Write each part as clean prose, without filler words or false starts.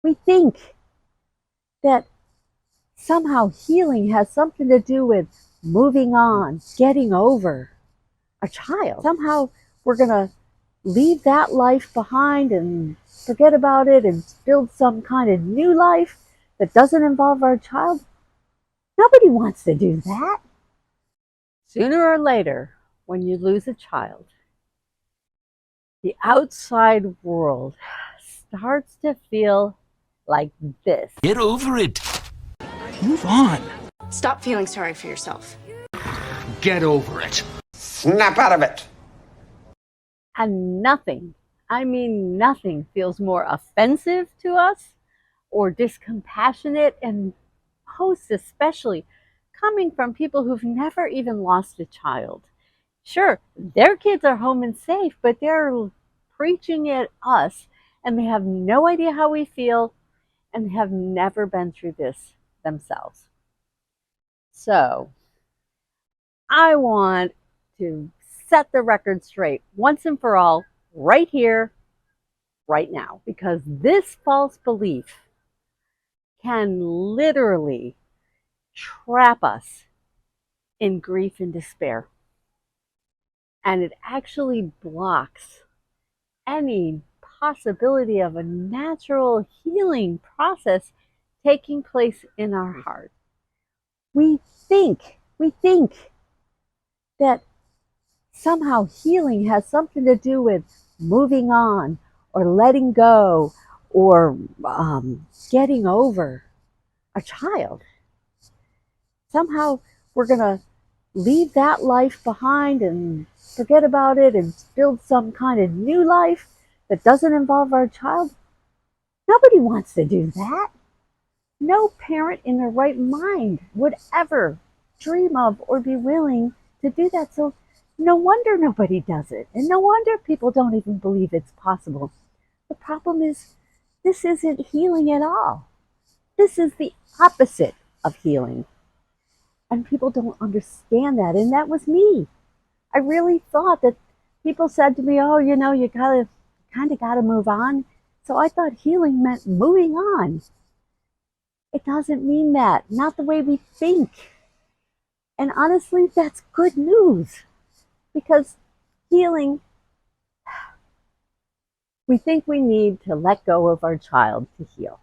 We think that somehow healing has something to do with moving on, getting over a child. Somehow we're going to leave that life behind and forget about it and build some kind of new life that doesn't involve our child. Nobody wants to do that. Sooner or later, when you lose a child, the outside world starts to feel like this. Get over it. Move on. Stop feeling sorry for yourself. Get over it. Snap out of it. And nothing, I mean nothing, feels more offensive to us or discompassionate, and most especially coming from people who've never even lost a child. Sure, their kids are home and safe, but they're preaching at us and they have no idea how we feel and have never been through this themselves. So, I want to set the record straight once and for all, right here, right now, because this false belief can literally trap us in grief and despair. And it actually blocks any possibility of a natural healing process taking place in our heart. We think that somehow healing has something to do with moving on or letting go or getting over a child. Somehow we're going to leave that life behind and forget about it and build some kind of new life that doesn't involve our child. Nobody wants to do that. No parent in their right mind would ever dream of or be willing to do that. So no wonder nobody does it. And no wonder people don't even believe it's possible. The problem is, this isn't healing at all. This is the opposite of healing. And people don't understand that. And that was me. I really thought that people said to me, oh, you know, you kind of got to move on. So I thought healing meant moving on. It doesn't mean that. Not the way we think. And honestly, that's good news. Because healing, we think we need to let go of our child to heal.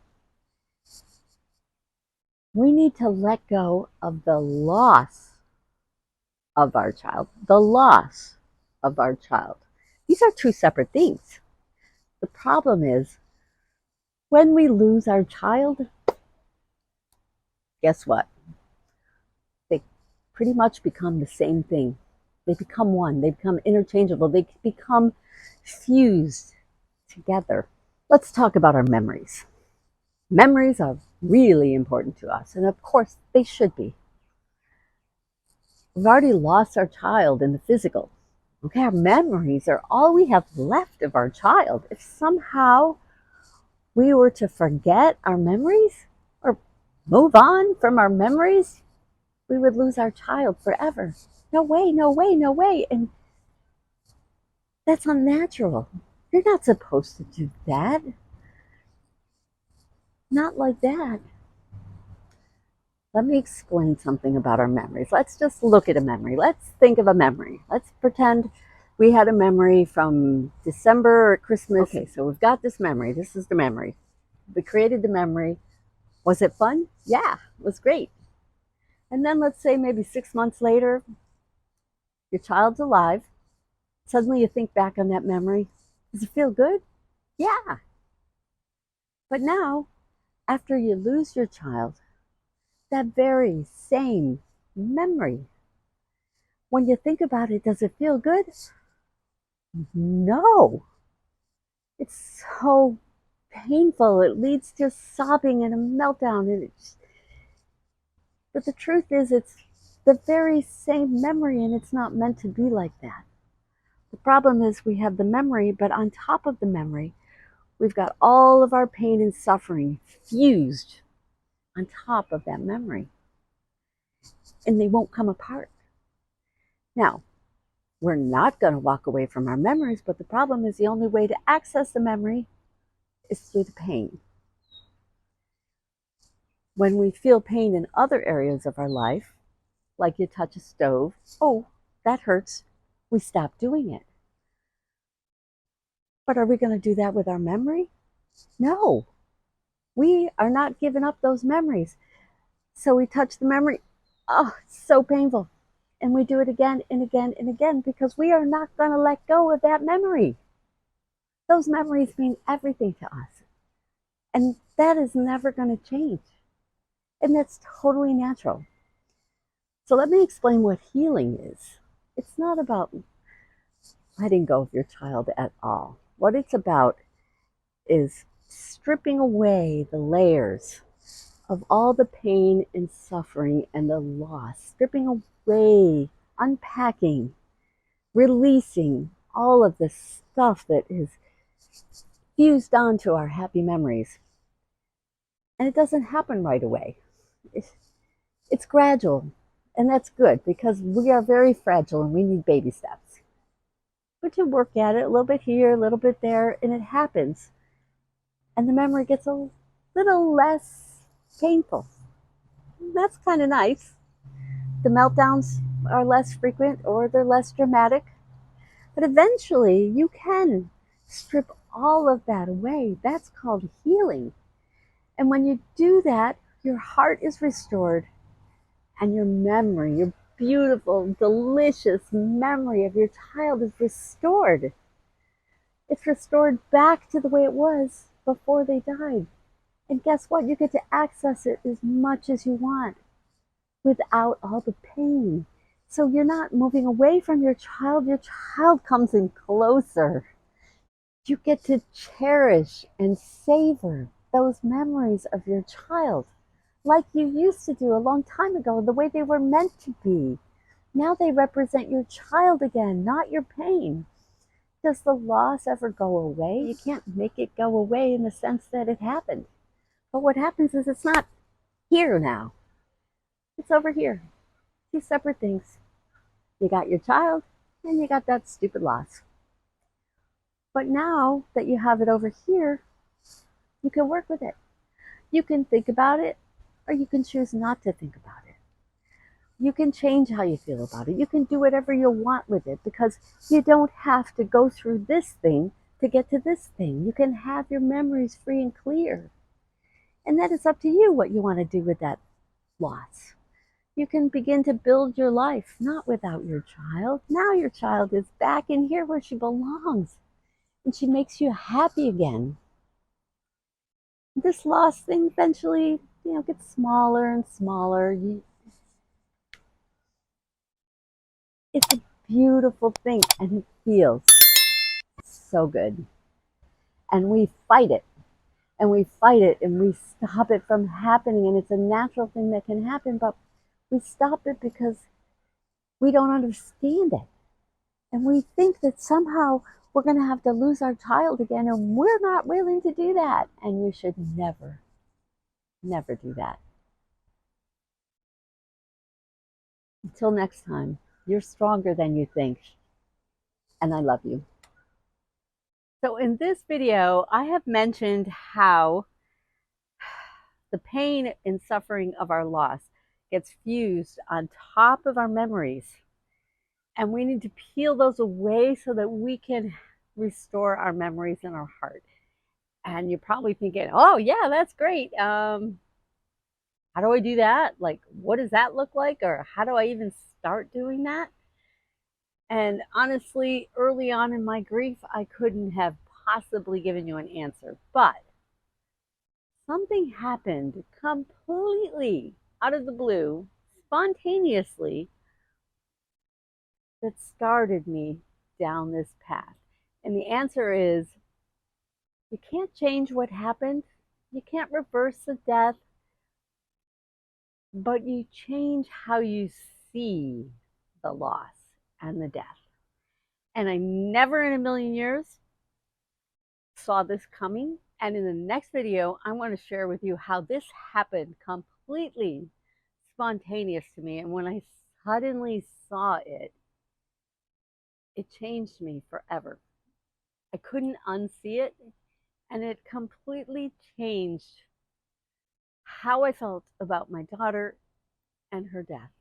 We need to let go of the loss of our child. The loss of our child. These are two separate things. The problem is, when we lose our child, guess what? They pretty much become the same thing. They become one. They become interchangeable. They become fused together. Let's talk about our memories. Memories are really important to us, and of course, they should be. We've already lost our child in the physical. Okay, our memories are all we have left of our child. If somehow we were to forget our memories or move on from our memories, we would lose our child forever. No way, no way, no way. And that's unnatural. You're not supposed to do that. Not like that. Let me explain something about our memories. Let's just look at a memory. Let's think of a memory. Let's pretend we had a memory from December or Christmas. Okay, so we've got this memory. This is the memory. We created the memory. Was it fun? Yeah, it was great. And then let's say maybe 6 months later, your child's alive. Suddenly you think back on that memory. Does it feel good? Yeah. But now, after you lose your child, that very same memory, when you think about it, does it feel good? No. It's so painful. It leads to sobbing and a meltdown. But the truth is, it's the very same memory, and it's not meant to be like that. The problem is we have the memory, but on top of the memory, we've got all of our pain and suffering fused on top of that memory. And they won't come apart. Now, we're not going to walk away from our memories, but the problem is the only way to access the memory is through the pain. When we feel pain in other areas of our life, like you touch a stove, oh, that hurts, we stop doing it. But are we going to do that with our memory? No, we are not giving up those memories. So we touch the memory, oh, it's so painful. And we do it again and again and again because we are not going to let go of that memory. Those memories mean everything to us. And that is never going to change. And that's totally natural. So let me explain what healing is. It's not about letting go of your child at all. What it's about is stripping away the layers of all the pain and suffering and the loss, stripping away, unpacking, releasing all of the stuff that is fused onto our happy memories. And it doesn't happen right away. It's gradual, and that's good because we are very fragile and we need baby steps. But you work at it a little bit here, a little bit there, and it happens. And the memory gets a little less painful. That's kind of nice. The meltdowns are less frequent or they're less dramatic. But eventually you can strip all of that away. That's called healing. And when you do that, your heart is restored and your memory, your beautiful, delicious memory of your child is restored. It's restored back to the way it was before they died. And guess what? You get to access it as much as you want without all the pain. So you're not moving away from your child comes in closer. You get to cherish and savor those memories of your child like you used to do a long time ago, the way they were meant to be. Now they represent your child again, not your pain. Does the loss ever go away? You can't make it go away in the sense that it happened. But what happens is it's not here now. It's over here. Two separate things. You got your child and you got that stupid loss. But now that you have it over here, you can work with it. You can think about it or you can choose not to think about it. You can change how you feel about it. You can do whatever you want with it because you don't have to go through this thing to get to this thing. You can have your memories free and clear. And that is up to you what you want to do with that loss. You can begin to build your life, not without your child. Now your child is back in here where she belongs. And she makes you happy again. This loss thing eventually, gets smaller and smaller. It's a beautiful thing and it feels so good. And we fight it. And we fight it and we stop it from happening. And it's a natural thing that can happen, but we stop it because we don't understand it. And we think that somehow we're going to have to lose our child again, and we're not willing to do that. And you should never, never do that. Until next time, you're stronger than you think, and I love you. So in this video, I have mentioned how the pain and suffering of our loss gets fused on top of our memories. And we need to peel those away so that we can restore our memories in our heart. And you're probably thinking, oh, yeah, that's great. How do I do that? Like, what does that look like? Or how do I even start doing that? And honestly, early on in my grief, I couldn't have possibly given you an answer. But something happened completely out of the blue, spontaneously, that started me down this path. And the answer is, you can't change what happened. You can't reverse the death, but you change how you see the loss and the death. And I never in a million years saw this coming. And in the next video, I want to share with you how this happened completely spontaneous to me. And when I suddenly saw it, it changed me forever. I couldn't unsee it, and it completely changed how I felt about my daughter and her death.